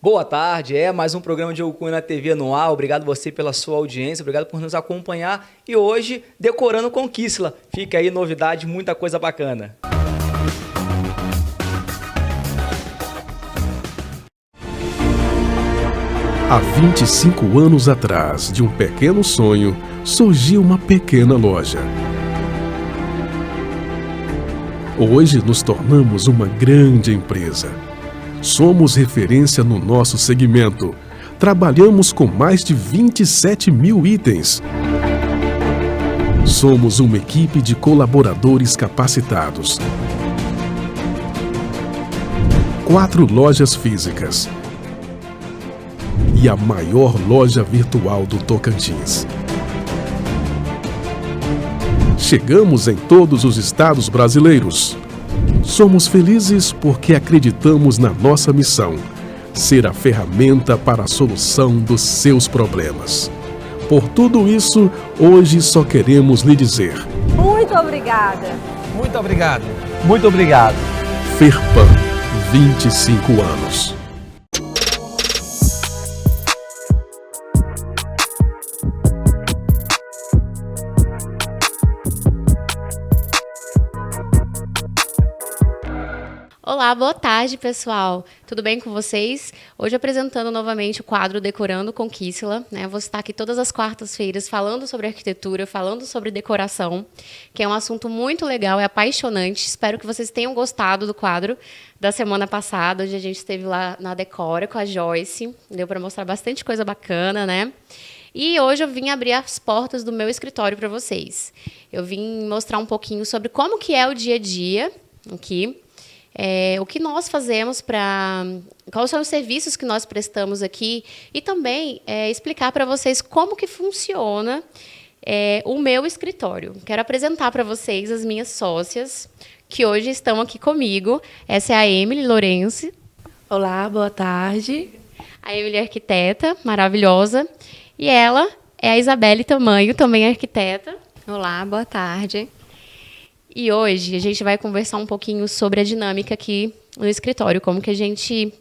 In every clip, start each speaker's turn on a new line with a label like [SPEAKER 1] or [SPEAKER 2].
[SPEAKER 1] Boa tarde, mais um programa de Diogo Cunha na TV no ar. Obrigado você pela sua audiência, obrigado por nos acompanhar. E hoje, decorando com Kissla. Fica aí novidade, muita coisa bacana.
[SPEAKER 2] Há 25 anos atrás, de um pequeno sonho, surgiu uma pequena loja. Hoje nos tornamos uma grande empresa. Somos referência no nosso segmento. Trabalhamos com mais de 27 mil itens. Somos uma equipe de colaboradores capacitados. 4 lojas físicas. E a maior loja virtual do Tocantins. Chegamos em todos os estados brasileiros. Somos felizes porque acreditamos na nossa missão, ser a ferramenta para a solução dos seus problemas. Por tudo isso, hoje só queremos lhe dizer:
[SPEAKER 3] muito obrigada.
[SPEAKER 4] Muito obrigado. Muito obrigado.
[SPEAKER 2] Ferpan, 25 anos.
[SPEAKER 5] Olá, boa tarde, pessoal. Tudo bem com vocês? Hoje apresentando novamente o quadro Decorando com Kissla, né? Vou estar aqui todas as quartas-feiras falando sobre arquitetura, falando sobre decoração, que é um assunto muito legal, é apaixonante. Espero que vocês tenham gostado do quadro da semana passada, onde a gente esteve lá na Decora com a Joyce. Deu para mostrar bastante coisa bacana, né? E hoje eu vim abrir as portas do meu escritório para vocês. Eu vim mostrar um pouquinho sobre como que é o dia a dia aqui. O que nós fazemos quais são os serviços que nós prestamos aqui e também explicar para vocês como que funciona o meu escritório. Quero apresentar para vocês as minhas sócias que hoje estão aqui comigo. Essa é a Emily Lourenço.
[SPEAKER 3] Olá, boa tarde.
[SPEAKER 5] A Emily é arquiteta, maravilhosa. E ela é a Isabelle Tamanho, também arquiteta.
[SPEAKER 6] Olá, boa tarde.
[SPEAKER 5] E hoje a gente vai conversar um pouquinho sobre a dinâmica aqui no escritório, como que a gente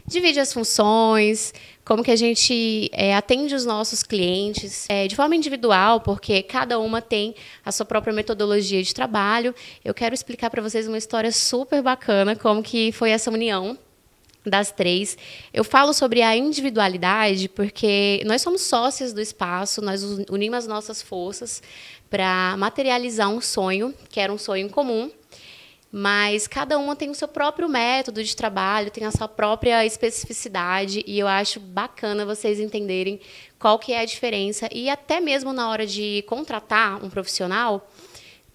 [SPEAKER 5] divide as funções, como que a gente atende os nossos clientes de forma individual, porque cada uma tem a sua própria metodologia de trabalho. Eu quero explicar para vocês uma história super bacana, como que foi essa união das três. Eu falo sobre a individualidade porque nós somos sócias do espaço, nós unimos as nossas forças para materializar um sonho, que era um sonho em comum, mas cada uma tem o seu próprio método de trabalho, tem a sua própria especificidade, e eu acho bacana vocês entenderem qual que é a diferença, e até mesmo na hora de contratar um profissional,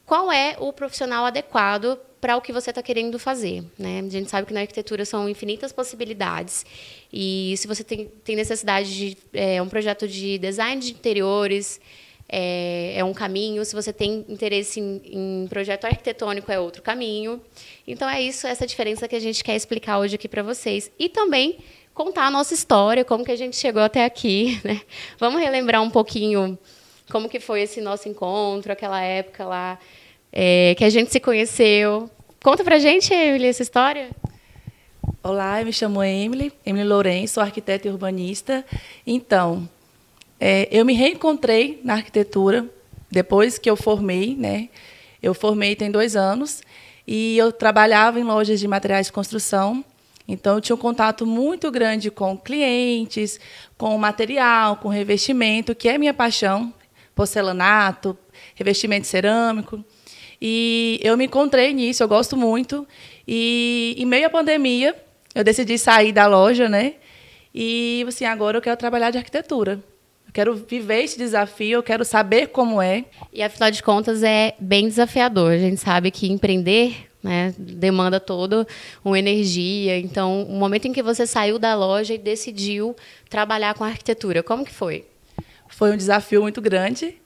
[SPEAKER 5] qual é o profissional adequado para o que você está querendo fazer, né? A gente sabe que na arquitetura são infinitas possibilidades, e se você tem necessidade de um projeto de design de interiores, é um caminho. Se você tem interesse em projeto arquitetônico, é outro caminho. Então, é isso, essa diferença que a gente quer explicar hoje aqui para vocês. E também contar a nossa história, como que a gente chegou até aqui, né? Vamos relembrar um pouquinho como que foi esse nosso encontro, aquela época lá que a gente se conheceu. Conta pra gente, Emily, essa história.
[SPEAKER 3] Olá, eu me chamo Emily Lourenço, sou arquiteta e urbanista. Então, eu me reencontrei na arquitetura depois que eu formei, né? Eu formei tem 2 anos e eu trabalhava em lojas de materiais de construção. Então, eu tinha um contato muito grande com clientes, com material, com revestimento, que é minha paixão, porcelanato, revestimento cerâmico. E eu me encontrei nisso, eu gosto muito. E, em meio à pandemia, eu decidi sair da loja, né? E, assim, agora eu quero trabalhar de arquitetura. Eu quero viver esse desafio, eu quero saber como é.
[SPEAKER 5] E, afinal de contas, é bem desafiador. A gente sabe que empreender, né, demanda toda uma energia. Então, o momento em que você saiu da loja e decidiu trabalhar com arquitetura, como que foi?
[SPEAKER 3] Foi um desafio muito grande,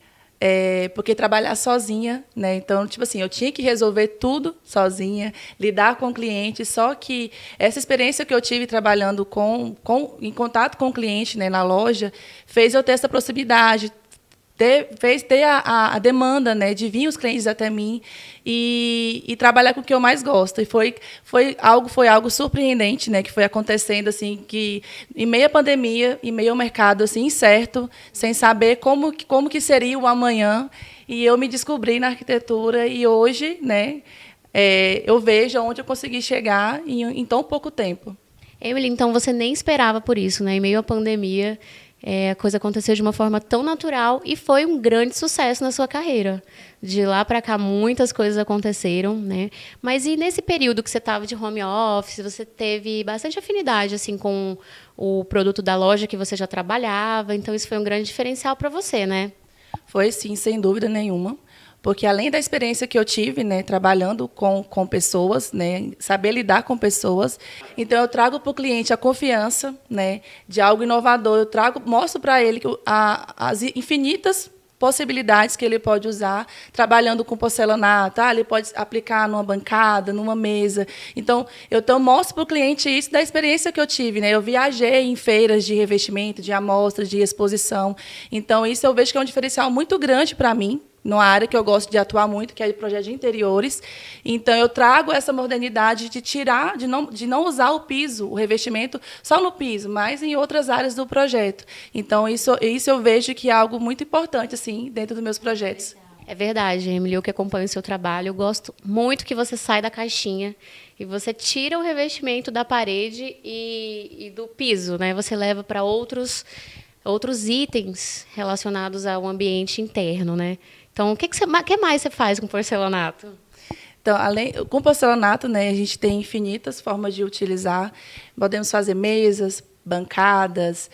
[SPEAKER 3] porque trabalhar sozinha, né? Então, tipo assim, eu tinha que resolver tudo sozinha, lidar com o cliente. Só que essa experiência que eu tive trabalhando em contato com o cliente, né, na loja, fez eu ter essa proximidade, fez ter a demanda, né, de vir os clientes até mim e trabalhar com o que eu mais gosto. E foi algo surpreendente, né, que foi acontecendo assim, que em meio à pandemia, em meio ao mercado assim incerto, sem saber como que seria o amanhã, e eu me descobri na arquitetura e hoje, né, eu vejo onde eu consegui chegar em tão pouco tempo.
[SPEAKER 5] Emily, então você nem esperava por isso, né? Em meio à pandemia, a coisa aconteceu de uma forma tão natural e foi um grande sucesso na sua carreira. De lá para cá, muitas coisas aconteceram, né? Mas e nesse período que você estava de home office, você teve bastante afinidade assim com o produto da loja que você já trabalhava, então isso foi um grande diferencial para você, né?
[SPEAKER 3] Foi sim, sem dúvida nenhuma. Porque além da experiência que eu tive, né, trabalhando com pessoas, né, saber lidar com pessoas, então eu trago para o cliente a confiança, né, de algo inovador. Mostro para ele as infinitas possibilidades que ele pode usar trabalhando com porcelanato. Ele pode aplicar numa bancada, numa mesa. Então mostro para o cliente isso da experiência que eu tive, né? Eu viajei em feiras de revestimento, de amostras, de exposição. Então, isso eu vejo que é um diferencial muito grande para mim, numa área que eu gosto de atuar muito, que é o projeto de interiores. Então, eu trago essa modernidade de não usar o piso, o revestimento, só no piso, mas em outras áreas do projeto. Então, isso eu vejo que é algo muito importante assim, dentro dos meus projetos.
[SPEAKER 5] É verdade, Emily, eu que acompanho o seu trabalho, eu gosto muito que você sai da caixinha e você tira o revestimento da parede e do piso, né? Você leva para outros itens relacionados ao ambiente interno, né? Então, o que mais você faz com porcelanato?
[SPEAKER 3] Então, com porcelanato, né, a gente tem infinitas formas de utilizar. Podemos fazer mesas, bancadas,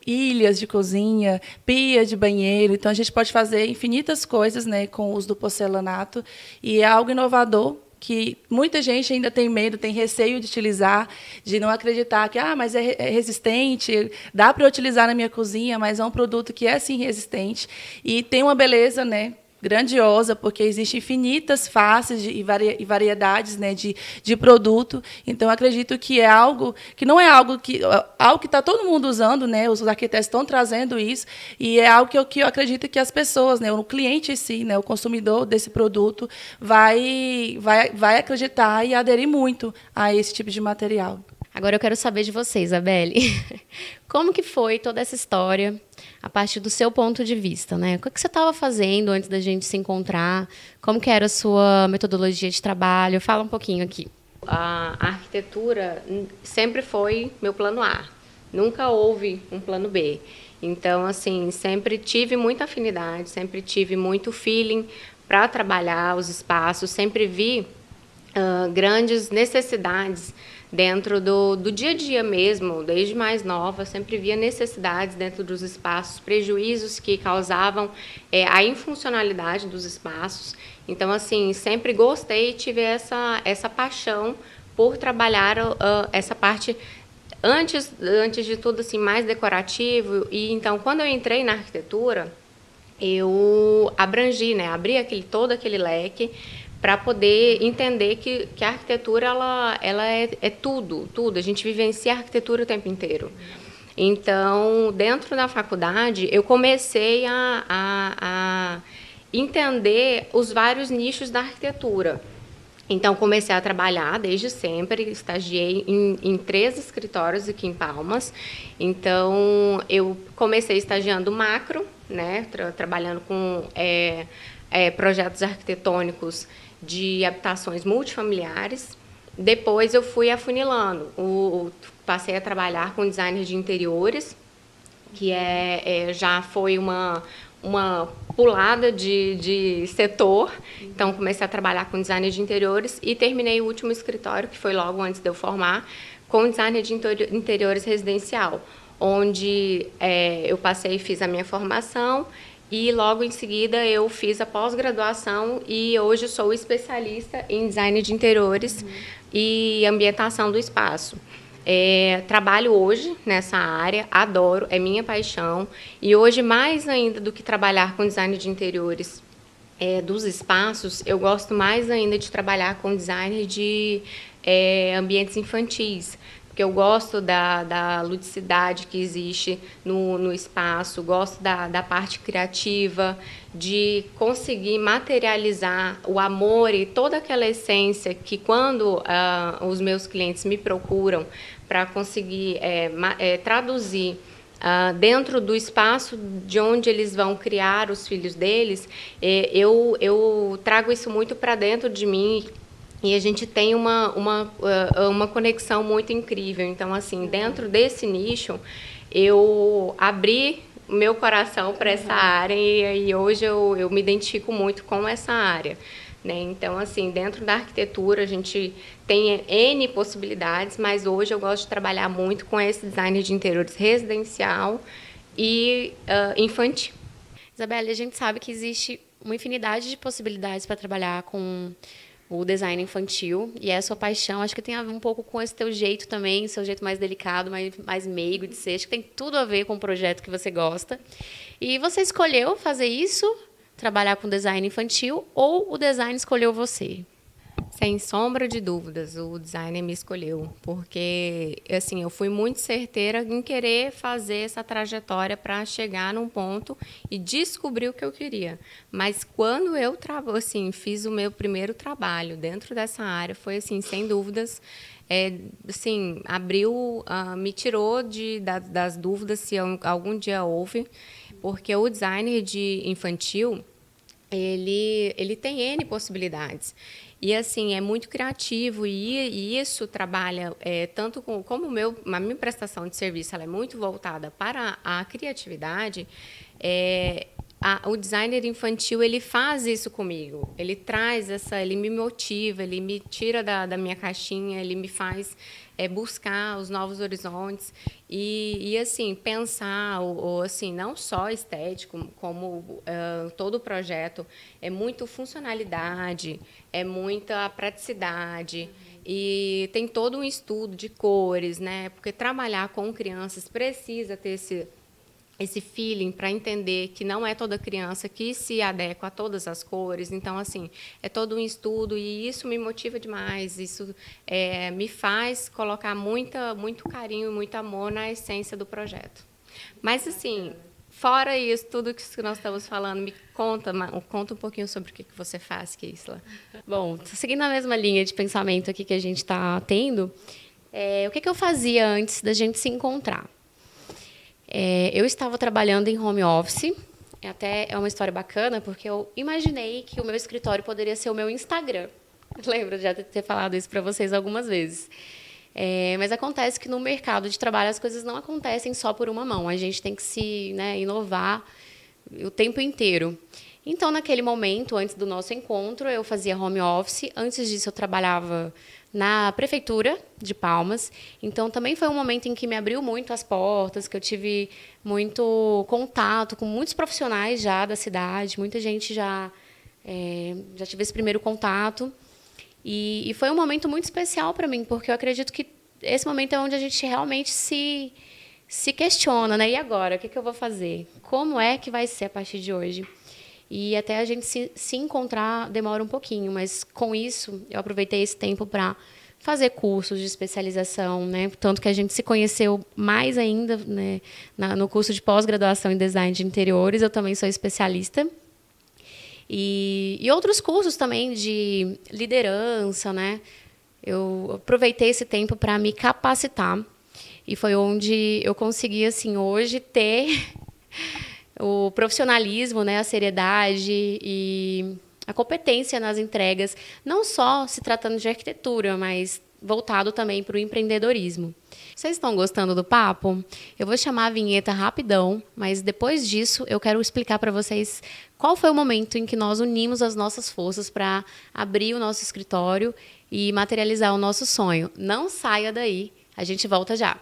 [SPEAKER 3] ilhas de cozinha, pia de banheiro. Então, a gente pode fazer infinitas coisas, né, com o uso do porcelanato. E é algo inovador, que muita gente ainda tem medo, tem receio de utilizar, de não acreditar que mas é resistente, dá para utilizar na minha cozinha, mas é um produto que é sim resistente e tem uma beleza, né, grandiosa, porque existem infinitas faces e variedades, né, de produto. Então, acredito que é algo que não é algo que está todo mundo usando, né, os arquitetos estão trazendo isso, e é algo que eu acredito que as pessoas, né, o cliente em si, né, o consumidor desse produto, vai acreditar e aderir muito a esse tipo de material.
[SPEAKER 5] Agora eu quero saber de você, Isabelle. Como que foi toda essa história a partir do seu ponto de vista, né? O que você estava fazendo antes da gente se encontrar? Como que era a sua metodologia de trabalho? Fala um pouquinho aqui.
[SPEAKER 6] A arquitetura sempre foi meu plano A. Nunca houve um plano B. Então, assim, sempre tive muita afinidade, sempre tive muito feeling para trabalhar os espaços, sempre vi grandes necessidades dentro do dia a dia mesmo, desde mais nova, sempre via necessidades dentro dos espaços, prejuízos que causavam a infuncionalidade dos espaços. Então, assim, sempre gostei e tive essa paixão por trabalhar essa parte, antes de tudo, assim, mais decorativo. E, então, quando eu entrei na arquitetura, eu abrangi, né, abri todo aquele leque, para poder entender que a arquitetura ela é tudo. A gente vivencia a arquitetura o tempo inteiro. Então, dentro da faculdade, eu comecei a entender os vários nichos da arquitetura. Então, comecei a trabalhar desde sempre, estagiei em 3 escritórios aqui em Palmas. Então, eu comecei estagiando macro, né, trabalhando com projetos arquitetônicos de habitações multifamiliares. Depois eu fui afunilando, passei a trabalhar com designer de interiores, que já foi uma pulada de setor. Então, comecei a trabalhar com designer de interiores e terminei o último escritório, que foi logo antes de eu formar, com designer de interiores residencial, onde eu passei e fiz a minha formação. E logo em seguida eu fiz a pós-graduação e hoje sou especialista em design de interiores e ambientação do espaço. Trabalho hoje nessa área, adoro, é minha paixão. E hoje, mais ainda do que trabalhar com design de interiores dos espaços, eu gosto mais ainda de trabalhar com design de ambientes infantis, porque eu gosto da ludicidade que existe no espaço, gosto da parte criativa, de conseguir materializar o amor e toda aquela essência que quando os meus clientes me procuram para conseguir traduzir dentro do espaço de onde eles vão criar os filhos deles, eu trago isso muito para dentro de mim e a gente tem uma conexão muito incrível. Então, assim, dentro desse nicho, eu abri meu coração para essa área e hoje eu me identifico muito com essa área. Né? Então, assim, dentro da arquitetura a gente tem N possibilidades, mas hoje eu gosto de trabalhar muito com esse design de interiores residencial e infantil.
[SPEAKER 5] Isabelle, a gente sabe que existe uma infinidade de possibilidades para trabalhar com o design infantil, e é a sua paixão. Acho que tem a ver um pouco com esse teu jeito também, seu jeito mais delicado, mais meigo de ser. Acho que tem tudo a ver com o projeto que você gosta. E você escolheu fazer isso? Trabalhar com design infantil, ou o design escolheu você?
[SPEAKER 6] Sem sombra de dúvidas, o designer me escolheu, porque assim, eu fui muito certeira em querer fazer essa trajetória para chegar num ponto e descobrir o que eu queria. Mas quando eu fiz o meu primeiro trabalho dentro dessa área, foi assim, sem dúvidas, assim, me tirou das dúvidas se algum dia houve, porque o designer de infantil, ele tem N possibilidades. E, assim, é muito criativo e isso trabalha tanto como a minha prestação de serviço ela é muito voltada para a criatividade, o designer infantil ele faz isso comigo. Ele traz ele me motiva, ele me tira da minha caixinha, ele me faz buscar os novos horizontes e assim, pensar, ou assim, não só estético, como todo o projeto, é muito funcionalidade, é muita praticidade e tem todo um estudo de cores, né? Porque trabalhar com crianças precisa ter esse feeling para entender que não é toda criança que se adequa a todas as cores. Então, assim, é todo um estudo e isso me motiva demais. Isso me faz colocar muito carinho e muito amor na essência do projeto. Mas, assim, fora isso, tudo que nós estamos falando, me conta um pouquinho sobre o que você faz, Kisla.
[SPEAKER 5] Bom, seguindo a mesma linha de pensamento aqui que a gente está tendo, o que eu fazia antes da gente se encontrar? Eu estava trabalhando em home office, até é uma história bacana, porque eu imaginei que o meu escritório poderia ser o meu Instagram. Lembro de já ter falado isso para vocês algumas vezes. Mas acontece que no mercado de trabalho as coisas não acontecem só por uma mão. A gente tem que se inovar o tempo inteiro. Então, naquele momento, antes do nosso encontro, eu fazia home office. Antes disso, eu trabalhava na prefeitura de Palmas. Então, também foi um momento em que me abriu muito as portas, que eu tive muito contato com muitos profissionais já da cidade, muita gente já tive esse primeiro contato. E foi um momento muito especial para mim, porque eu acredito que esse momento é onde a gente realmente se questiona, né? E agora? O que eu vou fazer? Como é que vai ser a partir de hoje? E até a gente se encontrar demora um pouquinho, mas com isso eu aproveitei esse tempo para fazer cursos de especialização, né? Tanto que a gente se conheceu mais ainda, né? No curso de pós-graduação em design de interiores, eu também sou especialista. E outros cursos também de liderança, né? Eu aproveitei esse tempo para me capacitar e foi onde eu consegui, assim, hoje ter o profissionalismo, né, a seriedade e a competência nas entregas, não só se tratando de arquitetura, mas voltado também para o empreendedorismo. Vocês estão gostando do papo? Eu vou chamar a vinheta rapidão, mas depois disso eu quero explicar para vocês qual foi o momento em que nós unimos as nossas forças para abrir o nosso escritório e materializar o nosso sonho. Não saia daí, a gente volta já.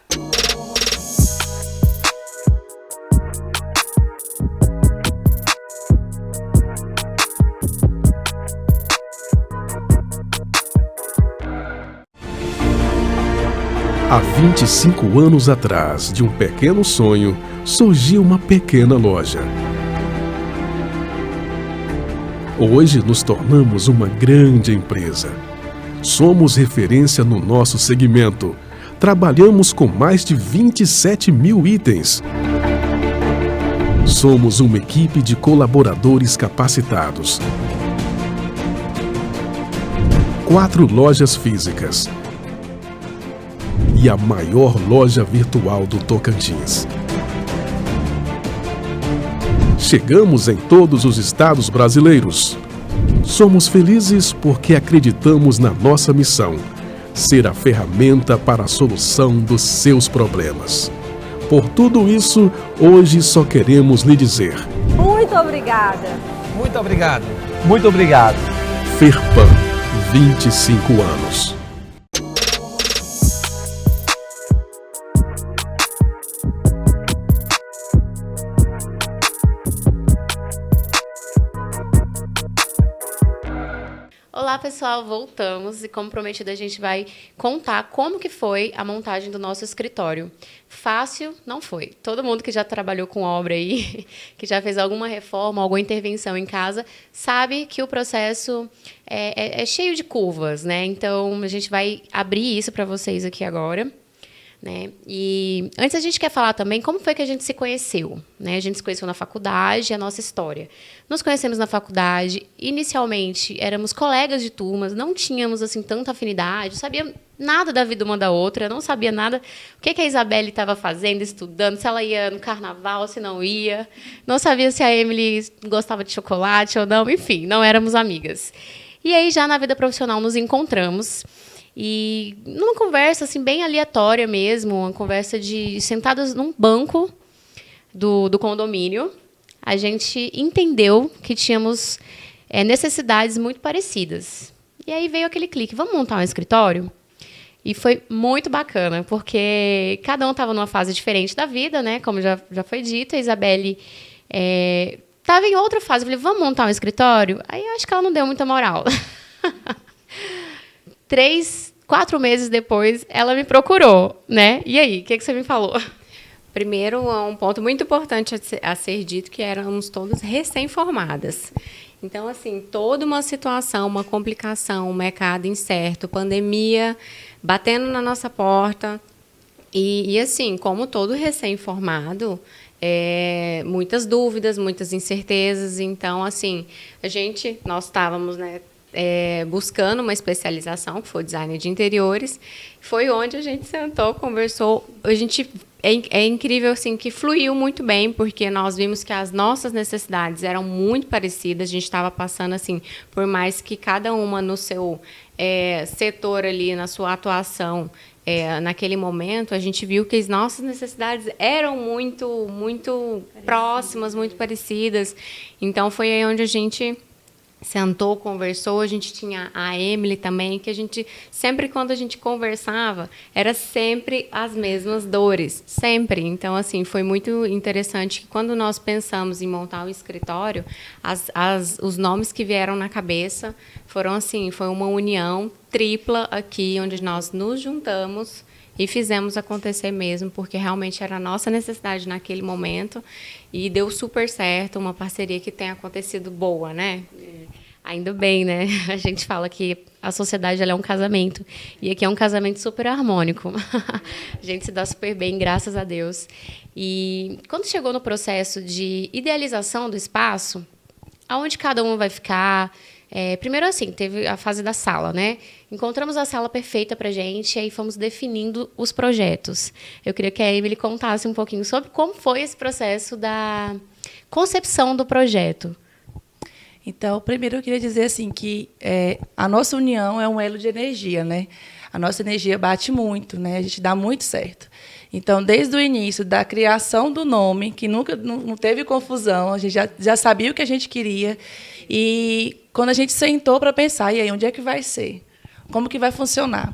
[SPEAKER 2] Há 25 anos atrás, de um pequeno sonho, surgiu uma pequena loja. Hoje nos tornamos uma grande empresa. Somos referência no nosso segmento. trabalhamos com mais de 27 mil itens. Somos uma equipe de colaboradores capacitados. 4 lojas físicas. E a maior loja virtual do Tocantins. Chegamos em todos os estados brasileiros. Somos felizes porque acreditamos na nossa missão, ser a ferramenta para a solução dos seus problemas. Por tudo isso, hoje só queremos lhe dizer:
[SPEAKER 7] Muito obrigada.
[SPEAKER 4] Muito obrigado. Muito obrigado.
[SPEAKER 2] Ferpan, 25 anos.
[SPEAKER 5] Olá, pessoal, voltamos e, como prometido, a gente vai contar como que foi a montagem do nosso escritório. Fácil não foi. Todo mundo que já trabalhou com obra aí, que já fez alguma reforma, alguma intervenção em casa, sabe que o processo é cheio de curvas, né? Então, a gente vai abrir isso para vocês aqui agora. Né? E antes a gente quer falar também como foi que a gente se conheceu, né? A gente se conheceu na faculdade, a nossa história. Nos conhecemos na faculdade, inicialmente éramos colegas de turmas, não tínhamos assim tanta afinidade, sabia nada da vida uma da outra, não sabia nada o que a Isabelle estava fazendo, estudando, se ela ia no carnaval, se não ia, não sabia se a Emily gostava de chocolate ou não, enfim, não éramos amigas. E aí já na vida profissional nos encontramos. E numa conversa assim, bem aleatória mesmo, uma conversa de sentadas num banco do condomínio, a gente entendeu que tínhamos necessidades muito parecidas. E aí veio aquele clique: vamos montar um escritório? E foi muito bacana, porque cada um estava numa fase diferente da vida, né? Como já foi dito, a Isabelle estava em outra fase. Eu falei: vamos montar um escritório? Aí eu acho que ela não deu muita moral. 4 meses depois, ela me procurou, né? E aí, o que você me falou?
[SPEAKER 6] Primeiro, um ponto muito importante a ser dito, que éramos todas recém-formadas. Então, assim, toda uma situação, uma complicação, um mercado incerto, pandemia batendo na nossa porta. E assim, como todo recém-formado, muitas dúvidas, muitas incertezas. Então, assim, nós estávamos, né, buscando uma especialização, que foi design de interiores. Foi onde a gente sentou, conversou. É incrível assim, que fluiu muito bem, porque nós vimos que as nossas necessidades eram muito parecidas. A gente estava passando, assim, por mais que cada uma no seu setor ali, na sua atuação, naquele momento, a gente viu que as nossas necessidades eram muito, muito próximas, muito parecidas. Então, foi aí onde a gente sentou, conversou. A gente tinha a Emily também, que a gente, sempre quando a gente conversava, era sempre as mesmas dores, sempre. Então, assim, foi muito interessante que quando nós pensamos em montar o escritório, os nomes que vieram na cabeça foram assim, foi uma união tripla aqui, onde nós nos juntamos e fizemos acontecer mesmo, porque realmente era a nossa necessidade naquele momento e deu super certo, uma parceria que tem acontecido boa, né?
[SPEAKER 5] Ainda bem, né? A gente fala que a sociedade ela é um casamento. E aqui é um casamento super harmônico. A gente se dá super bem, graças a Deus. E quando chegou no processo de idealização do espaço, aonde cada um vai ficar... primeiro, assim, teve a fase da sala, né? Encontramos a sala perfeita para a gente e aí fomos definindo os projetos. Eu queria que a Emily contasse um pouquinho sobre como foi esse processo da concepção do projeto.
[SPEAKER 3] Então, primeiro eu queria dizer assim que a nossa união é um elo de energia, né? A nossa energia bate muito, né? A gente dá muito certo. Então, desde o início da criação do nome, que nunca não teve confusão, a gente já sabia o que a gente queria. E quando a gente sentou para pensar, e aí, onde é que vai ser? Como que vai funcionar?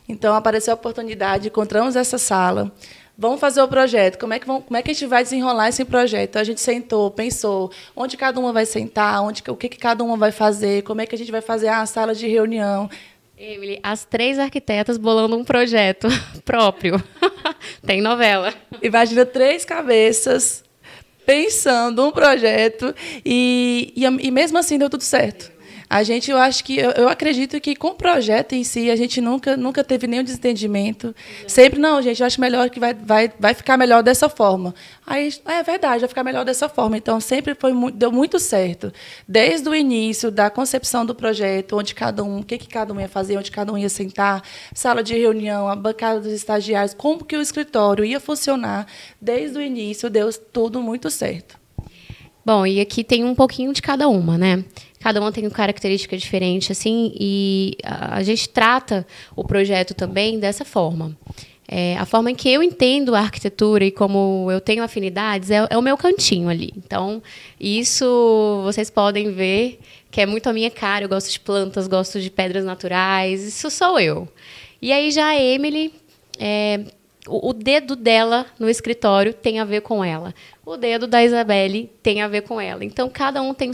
[SPEAKER 3] Então, apareceu a oportunidade, encontramos essa sala. Vamos fazer o projeto. Como é que a gente vai desenrolar esse projeto? Então, a gente sentou, pensou onde cada uma vai sentar, o que cada uma vai fazer, como é que a gente vai fazer a sala de reunião.
[SPEAKER 5] Emily, as 3 arquitetas bolando um projeto próprio. Tem novela.
[SPEAKER 3] Imagina 3 cabeças pensando um projeto e mesmo assim deu tudo certo. Eu acho que, eu acredito que com o projeto em si, a gente nunca teve nenhum desentendimento. Sempre, não, gente, eu acho melhor que vai ficar melhor dessa forma. Aí, é verdade, vai ficar melhor dessa forma. Então, sempre deu muito certo. Desde o início da concepção do projeto, onde o que cada um ia fazer, onde cada um ia sentar, sala de reunião, a bancada dos estagiários, como que o escritório ia funcionar, desde o início, deu tudo muito certo.
[SPEAKER 5] Bom, e aqui tem um pouquinho de cada uma, né? Cada uma tem uma característica diferente, assim, e a gente trata o projeto também dessa forma. A forma em que eu entendo a arquitetura e como eu tenho afinidades é o meu cantinho ali. Então, isso vocês podem ver que é muito a minha cara. Eu gosto de plantas, gosto de pedras naturais, isso sou eu. E aí já a Emily... o dedo dela no escritório tem a ver com ela. O dedo da Isabelle tem a ver com ela. Então, cada um tem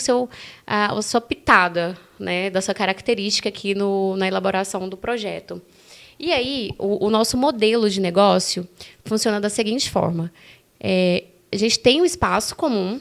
[SPEAKER 5] a sua pitada, né, da sua característica aqui na elaboração do projeto. E aí, o nosso modelo de negócio funciona da seguinte forma. A gente tem um espaço comum,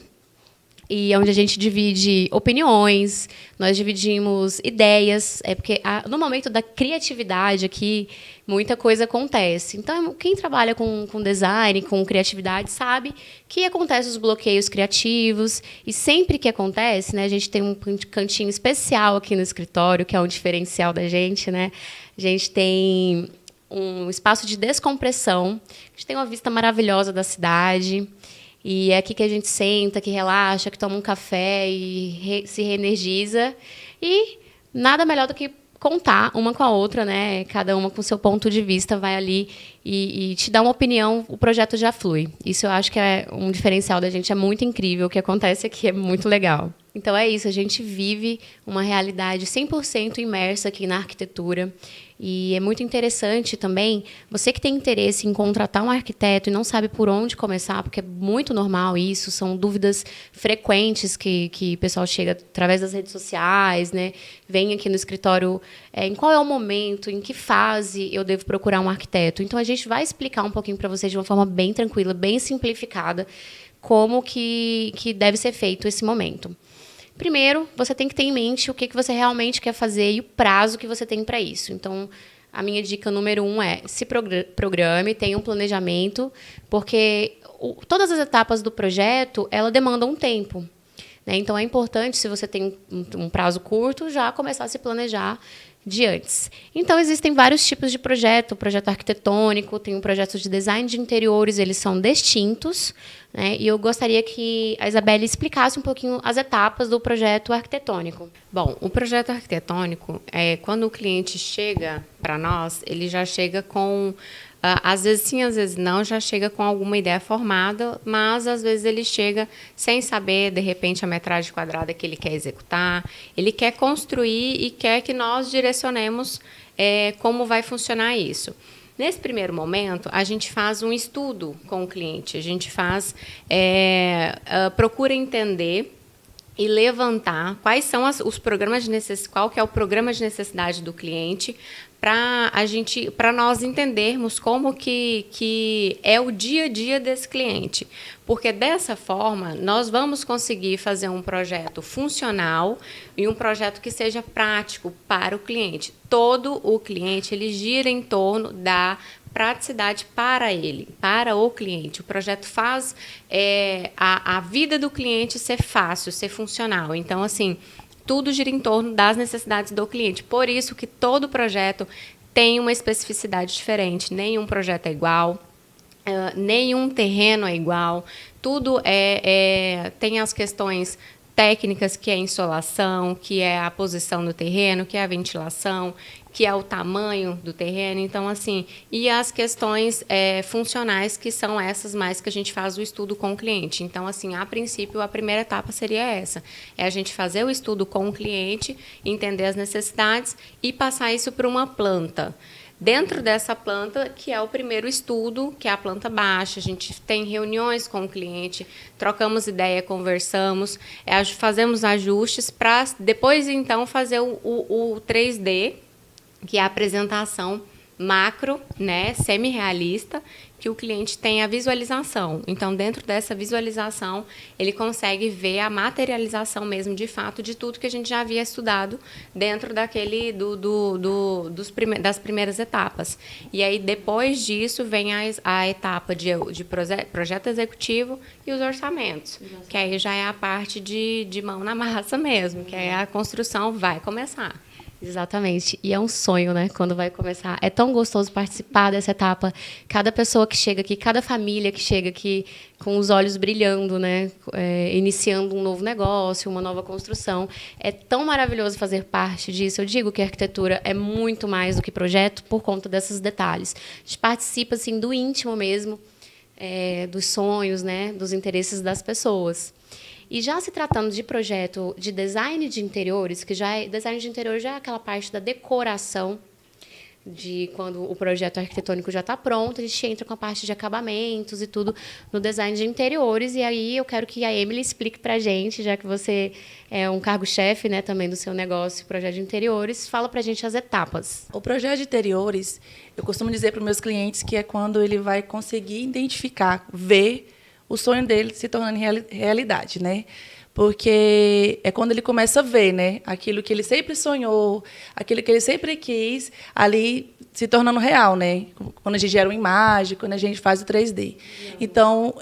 [SPEAKER 5] e onde a gente divide opiniões, nós dividimos ideias, porque no momento da criatividade aqui, muita coisa acontece. Então, quem trabalha com design, com criatividade, sabe que acontecem os bloqueios criativos, e sempre que acontece, né, a gente tem um cantinho especial aqui no escritório, que é um diferencial da gente, né? A gente tem um espaço de descompressão, a gente tem uma vista maravilhosa da cidade. E é aqui que a gente senta, que relaxa, que toma um café e se reenergiza. E nada melhor do que contar uma com a outra, né? Cada uma com seu ponto de vista vai ali e te dá uma opinião, o projeto já flui. Isso eu acho que é um diferencial da gente, é muito incrível. O que acontece aqui é muito legal. Então é isso, a gente vive uma realidade 100% imersa aqui na arquitetura. E é muito interessante também, você que tem interesse em contratar um arquiteto e não sabe por onde começar, porque é muito normal isso, são dúvidas frequentes que o pessoal chega através das redes sociais, né? Vem aqui no escritório, em qual é o momento, em que fase eu devo procurar um arquiteto. Então, a gente vai explicar um pouquinho para vocês de uma forma bem tranquila, bem simplificada, como que deve ser feito esse momento. Primeiro, você tem que ter em mente o que você realmente quer fazer e o prazo que você tem para isso. Então, a minha dica número 1 é se programe, tenha um planejamento, porque todas as etapas do projeto, ela demandam um tempo. Né? Então, é importante, se você tem um prazo curto, já começar a se planejar de antes. Então, existem vários tipos de projeto. O projeto arquitetônico, tem um projeto de design de interiores, eles são distintos, né? E eu gostaria que a Isabelle explicasse um pouquinho as etapas do projeto arquitetônico.
[SPEAKER 6] Bom, o projeto arquitetônico, quando o cliente chega para nós, ele já chega com... às vezes sim, às vezes não, já chega com alguma ideia formada, mas às vezes ele chega sem saber, de repente, a metragem quadrada que ele quer executar, ele quer construir e quer que nós direcionemos como vai funcionar isso. Nesse primeiro momento, a gente faz um estudo com o cliente, a gente procura entender e levantar quais são os programas de necessidade, qual que é o programa de necessidade do cliente, para nós entendermos como que é o dia a dia desse cliente. Porque, dessa forma, nós vamos conseguir fazer um projeto funcional e um projeto que seja prático para o cliente. Todo o cliente ele gira em torno da praticidade para ele, para o cliente. O projeto faz a vida do cliente ser fácil, ser funcional. Então, assim, tudo gira em torno das necessidades do cliente. Por isso que todo projeto tem uma especificidade diferente. Nenhum projeto é igual, nenhum terreno é igual. Tudo tem as questões técnicas, que é a insolação, que é a posição do terreno, que é a ventilação, que é o tamanho do terreno. Então, assim, e as questões funcionais, que são essas mais que a gente faz o estudo com o cliente. Então, assim, a princípio, a primeira etapa seria essa. É a gente fazer o estudo com o cliente, entender as necessidades e passar isso para uma planta. Dentro dessa planta, que é o primeiro estudo, que é a planta baixa, a gente tem reuniões com o cliente, trocamos ideia, conversamos, fazemos ajustes para depois, então, fazer o 3D, que é a apresentação macro, né, semi-realista, que o cliente tem a visualização. Então, dentro dessa visualização, ele consegue ver a materialização mesmo, de fato, de tudo que a gente já havia estudado dentro daquele das primeiras etapas. E aí, depois disso, vem a etapa de projeto executivo e os orçamentos, que aí já é a parte de mão na massa mesmo, que aí a construção vai começar.
[SPEAKER 5] Exatamente. E é um sonho, né? Quando vai começar. É tão gostoso participar dessa etapa. Cada pessoa que chega aqui, cada família que chega aqui com os olhos brilhando, né? Iniciando um novo negócio, uma nova construção. É tão maravilhoso fazer parte disso. Eu digo que a arquitetura é muito mais do que projeto por conta desses detalhes. A gente participa, assim, do íntimo mesmo, dos sonhos, né? Dos interesses das pessoas. E já se tratando de projeto de design de interiores, que design de interiores já é aquela parte da decoração, de quando o projeto arquitetônico já está pronto, a gente entra com a parte de acabamentos e tudo no design de interiores. E aí eu quero que a Emily explique para a gente, já que você é um cargo-chefe, né, também do seu negócio, projeto de interiores, fala para a gente as etapas.
[SPEAKER 3] O projeto de interiores, eu costumo dizer para os meus clientes que é quando ele vai conseguir identificar, ver o sonho dele se tornando realidade, né? Porque é quando ele começa a ver, né, aquilo que ele sempre sonhou, aquilo que ele sempre quis, ali se tornando real, né? Quando a gente gera uma imagem, quando a gente faz o 3D. Então,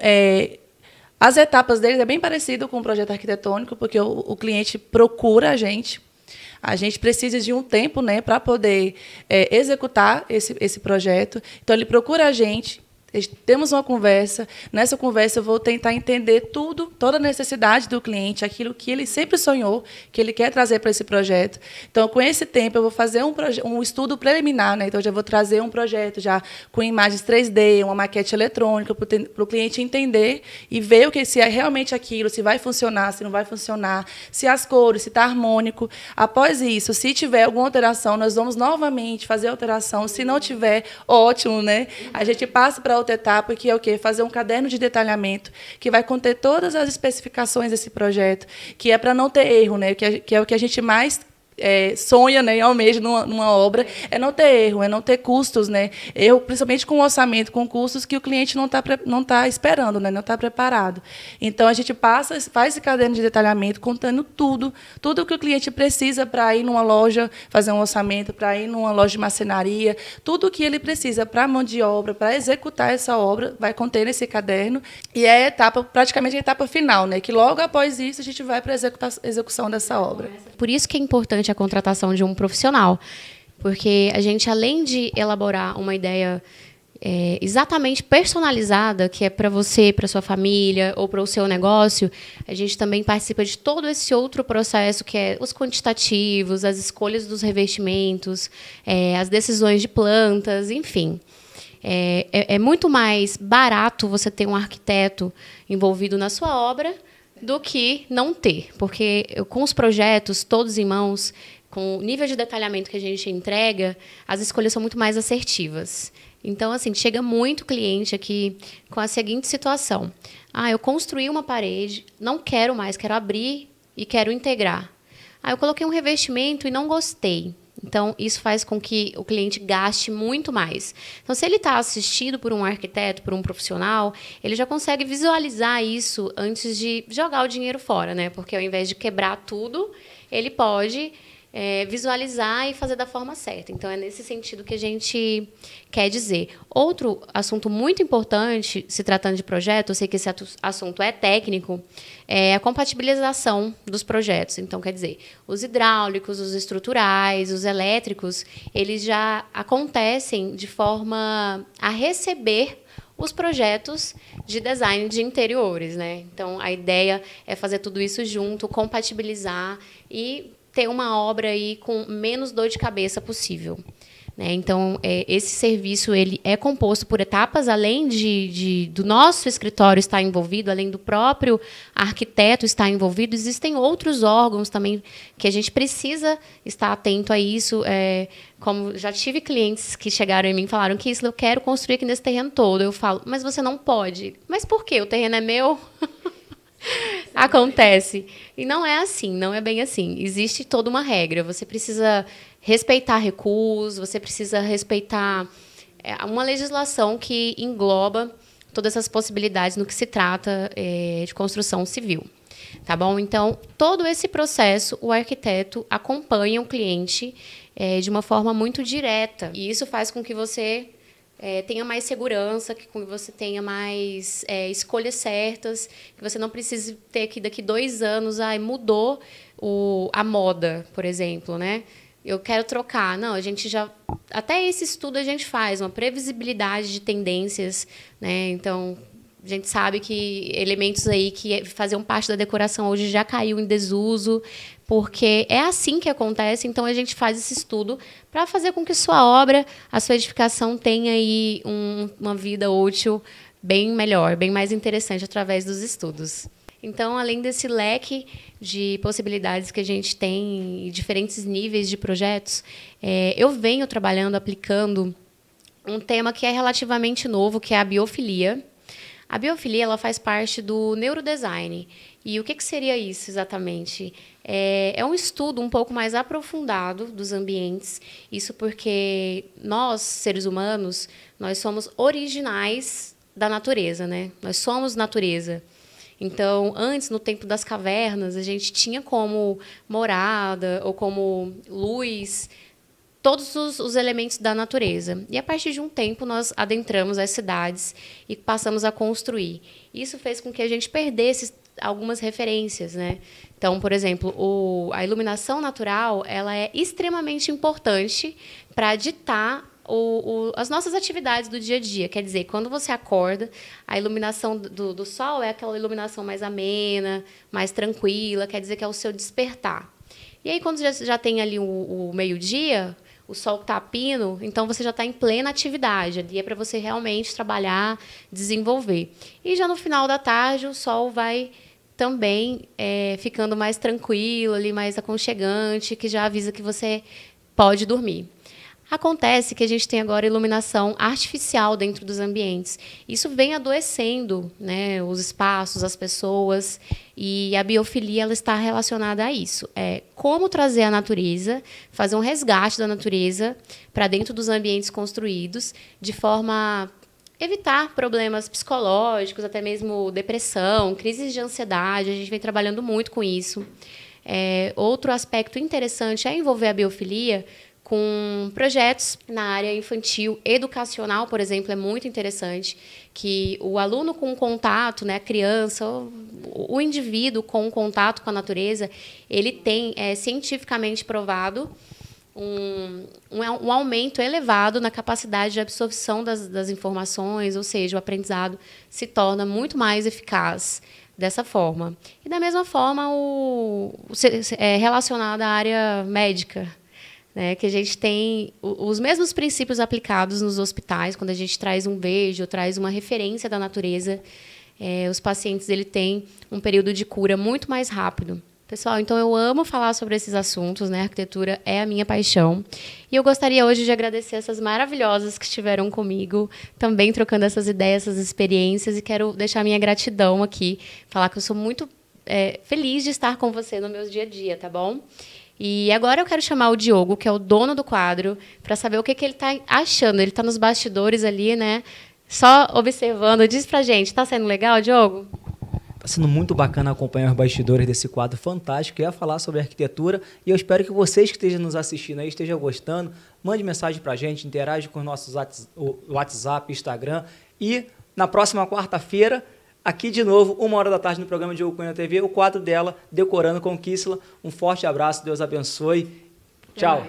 [SPEAKER 3] as etapas deles é bem parecido com o projeto arquitetônico, porque o cliente procura a gente precisa de um tempo, né, para poder executar esse projeto. Então, ele procura a gente. Temos uma conversa. Nessa conversa, eu vou tentar entender tudo, toda a necessidade do cliente, aquilo que ele sempre sonhou, que ele quer trazer para esse projeto. Então, com esse tempo, eu vou fazer um estudo preliminar, né? Então, eu já vou trazer um projeto já com imagens 3D, uma maquete eletrônica, para o cliente entender e ver se é realmente aquilo, se vai funcionar, se não vai funcionar, se as cores, se está harmônico. Após isso, se tiver alguma alteração, nós vamos novamente fazer a alteração. Se não tiver, ótimo, né? A gente passa para outra etapa, que é o quê? Fazer um caderno de detalhamento que vai conter todas as especificações desse projeto, que é para não ter erro, né? Que é o que a gente mais sonha, né, e almeja numa obra, é não ter erro, é não ter custos, né? Erro, principalmente com orçamento, com custos que o cliente não está esperando, né? Não está preparado. Então, a gente faz esse caderno de detalhamento contando tudo que o cliente precisa para ir numa loja fazer um orçamento, para ir numa loja de marcenaria, tudo o que ele precisa para a mão de obra, para executar essa obra, vai conter nesse caderno. E é praticamente a etapa final, né? Que logo após isso a gente vai para a execução dessa obra.
[SPEAKER 5] Por isso que é importante a contratação de um profissional, porque a gente, além de elaborar uma ideia exatamente personalizada, que é para você, para sua família ou para o seu negócio, a gente também participa de todo esse outro processo, que é os quantitativos, as escolhas dos revestimentos, as decisões de plantas, enfim. É muito mais barato você ter um arquiteto envolvido na sua obra do que não ter, porque com os projetos todos em mãos, com o nível de detalhamento que a gente entrega, as escolhas são muito mais assertivas. Então, assim, chega muito cliente aqui com a seguinte situação: eu construí uma parede, não quero mais, quero abrir e quero integrar. Eu coloquei um revestimento e não gostei. Então, isso faz com que o cliente gaste muito mais. Então, se ele está assistido por um arquiteto, por um profissional, ele já consegue visualizar isso antes de jogar o dinheiro fora, né? Porque ao invés de quebrar tudo, ele pode visualizar e fazer da forma certa. Então, é nesse sentido que a gente quer dizer. Outro assunto muito importante, se tratando de projeto, eu sei que esse assunto é técnico, é a compatibilização dos projetos. Então, quer dizer, os hidráulicos, os estruturais, os elétricos, eles já acontecem de forma a receber os projetos de design de interiores, né? Então, a ideia é fazer tudo isso junto, compatibilizar e ter uma obra aí com menos dor de cabeça possível, né? Então, esse serviço ele é composto por etapas, além do nosso escritório estar envolvido, além do próprio arquiteto estar envolvido, existem outros órgãos também que a gente precisa estar atento a isso. Como já tive clientes que chegaram em mim e falaram que eu quero construir aqui nesse terreno todo. Eu falo, mas você não pode. Mas por quê? O terreno é meu? Acontece. E não é assim, não é bem assim. Existe toda uma regra. Você precisa respeitar recuos, você precisa respeitar uma legislação que engloba todas essas possibilidades no que se trata de construção civil. Tá bom? Então, todo esse processo, o arquiteto acompanha o cliente de uma forma muito direta. E isso faz com que você tenha mais segurança, que você tenha mais escolhas certas, que você não precise ter que daqui 2 anos mudou a moda, por exemplo, né? Eu quero trocar. Não, a gente já... Até esse estudo a gente faz, uma previsibilidade de tendências, né? Então, a gente sabe que elementos aí que faziam parte da decoração hoje já caiu em desuso, porque é assim que acontece. Então, a gente faz esse estudo para fazer com que sua obra, a sua edificação tenha aí uma vida útil bem melhor, bem mais interessante através dos estudos. Então, além desse leque de possibilidades que a gente tem em diferentes níveis de projetos, eu venho trabalhando, aplicando um tema que é relativamente novo, que é a biofilia. A biofilia ela faz parte do neurodesign. E o que seria isso exatamente? É um estudo um pouco mais aprofundado dos ambientes. Isso porque nós, seres humanos, nós somos originais da natureza, né? Nós somos natureza. Então, antes, no tempo das cavernas, a gente tinha como morada ou como luz todos os elementos da natureza. E, a partir de um tempo, nós adentramos as cidades e passamos a construir. Isso fez com que a gente perdesse algumas referências, né? Então, por exemplo, a iluminação natural ela é extremamente importante para ditar as nossas atividades do dia a dia. Quer dizer, quando você acorda, a iluminação do sol é aquela iluminação mais amena, mais tranquila, quer dizer que é o seu despertar. E aí, quando já tem ali o meio-dia, o sol está a pino, então você já está em plena atividade. Ali é para você realmente trabalhar, desenvolver. E já no final da tarde, o sol vai também ficando mais tranquilo, ali, mais aconchegante, que já avisa que você pode dormir. Acontece que a gente tem agora iluminação artificial dentro dos ambientes. Isso vem adoecendo, né, os espaços, as pessoas, e a biofilia ela está relacionada a isso. Como trazer a natureza, fazer um resgate da natureza para dentro dos ambientes construídos, de forma a evitar problemas psicológicos, até mesmo depressão, crises de ansiedade. A gente vem trabalhando muito com isso. Outro aspecto interessante é envolver a biofilia com projetos na área infantil, educacional, por exemplo, é muito interessante, que o aluno com contato, né, a criança, o indivíduo com contato com a natureza, ele tem cientificamente provado um aumento elevado na capacidade de absorção das informações, ou seja, o aprendizado se torna muito mais eficaz dessa forma. E, da mesma forma, relacionado à área médica, né, que a gente tem os mesmos princípios aplicados nos hospitais, quando a gente traz um verde ou traz uma referência da natureza, os pacientes têm um período de cura muito mais rápido. Pessoal, então eu amo falar sobre esses assuntos, né? A arquitetura é a minha paixão. E eu gostaria hoje de agradecer essas maravilhosas que estiveram comigo, também trocando essas ideias, essas experiências, e quero deixar minha gratidão aqui, falar que eu sou muito feliz de estar com você no meu dia a dia, tá bom? E agora eu quero chamar o Diogo, que é o dono do quadro, para saber o que ele está achando. Ele está nos bastidores ali, né? Só observando. Diz pra gente, está sendo legal, Diogo?
[SPEAKER 1] Está sendo muito bacana acompanhar os bastidores desse quadro fantástico. Eu ia falar sobre arquitetura e eu espero que vocês que estejam nos assistindo aí estejam gostando. Mande mensagem para a gente, interage com os nossos WhatsApp, Instagram. E na próxima quarta-feira, aqui de novo, 1h da tarde, no programa de Diogo Cunha TV, o quadro dela, Decorando com Kissla. Um forte abraço, Deus abençoe. Tchau.